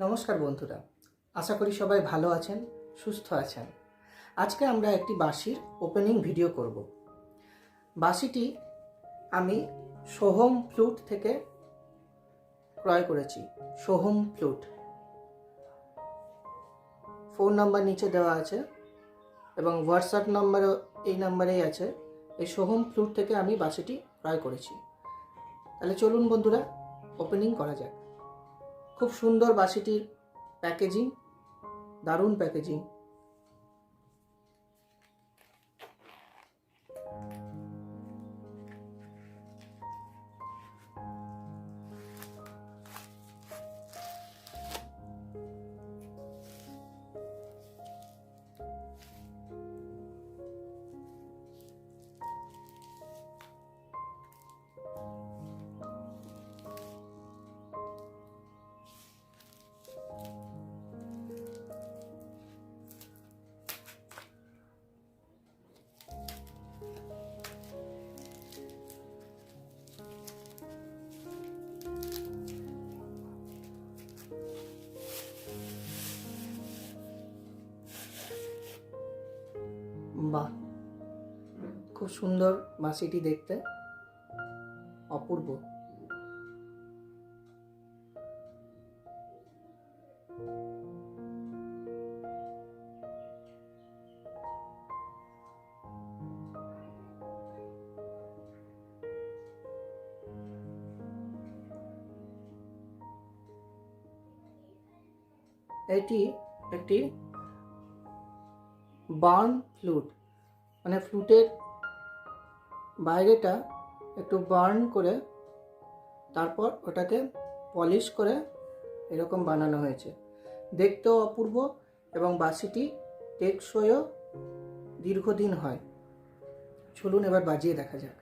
নমস্কার বন্ধুরা, আশা করি সবাই ভালো আছেন, সুস্থ আছেন। আজকে আমরা একটি বাঁশির ওপেনিং ভিডিও করব। বাঁশিটি আমি সোহম ফ্লুট থেকে ক্রয় করেছি। সোহম ফ্লুট, ফোন নাম্বার নিচে দেওয়া আছে এবং হোয়াটসঅ্যাপ নাম্বারও এই নাম্বারেই আছে। এই সোহম ফ্লুট থেকে আমি বাঁশিটি ক্রয় করেছি। তাহলে চলুন বন্ধুরা, ওপেনিং করা যাক। খুব সুন্দর বাঁশিটির প্যাকেজিং, দারুণ প্যাকেজিং। বাহ, খুব সুন্দর বাঁশিটি দেখতে, অপূর্ব। এটি একটি বার্ন ফ্লুট, মানে ফ্লুটের বাইরেটা একটু বার্ন করে তারপর ওটাকে পলিশ করে এরকম বানানো হয়েছে। দেখতেও অপূর্ব এবং বাঁশিটি টেকসইও দীর্ঘদিন হয়। চলুন এবার বাজিয়ে দেখা যাক।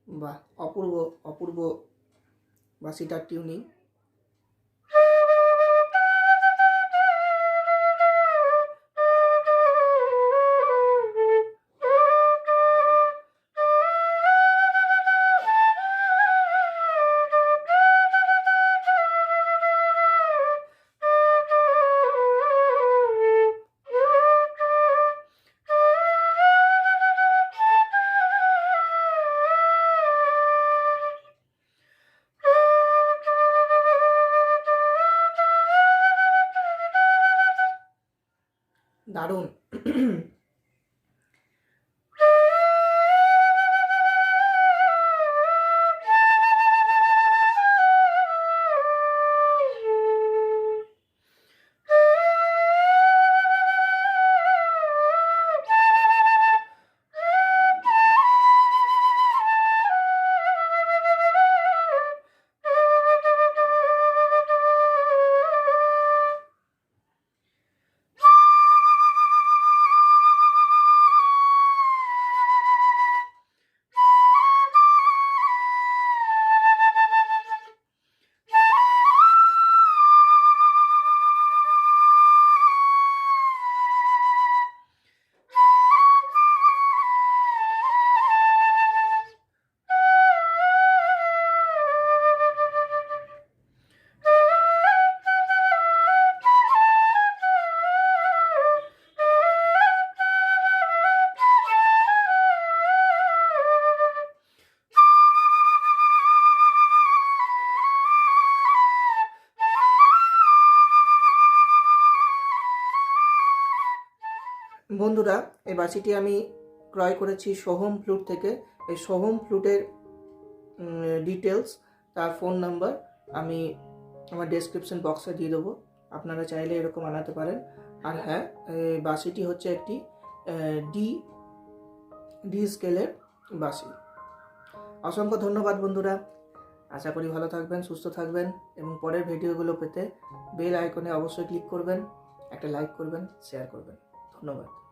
বাহ, অপূর্ব অপূর্ব বাঁশিটার টিউনিং। দারুণ। বন্ধুরা, এই বাঁশিটি আমি ক্রয় করেছি সোহম ফ্লুট থেকে। এই সোহম ফ্লুটের ডিটেলস, তার ফোন নাম্বার আমি আমার ডেসক্রিপশন বক্সে দিয়ে দেবো। আপনারা চাইলে এরকম আনাতে পারেন। আর হ্যাঁ, বাঁশিটি হচ্ছে একটি ডি স্কেলের বাঁশি। অসংখ্য ধন্যবাদ বন্ধুরা। আশা করি ভালো থাকবেন, সুস্থ থাকবেন এবং পরের ভিডিওগুলো পেতে বেল আইকনে অবশ্যই ক্লিক করবেন, একটা লাইক করবেন, শেয়ার করবেন। ধন্যবাদ।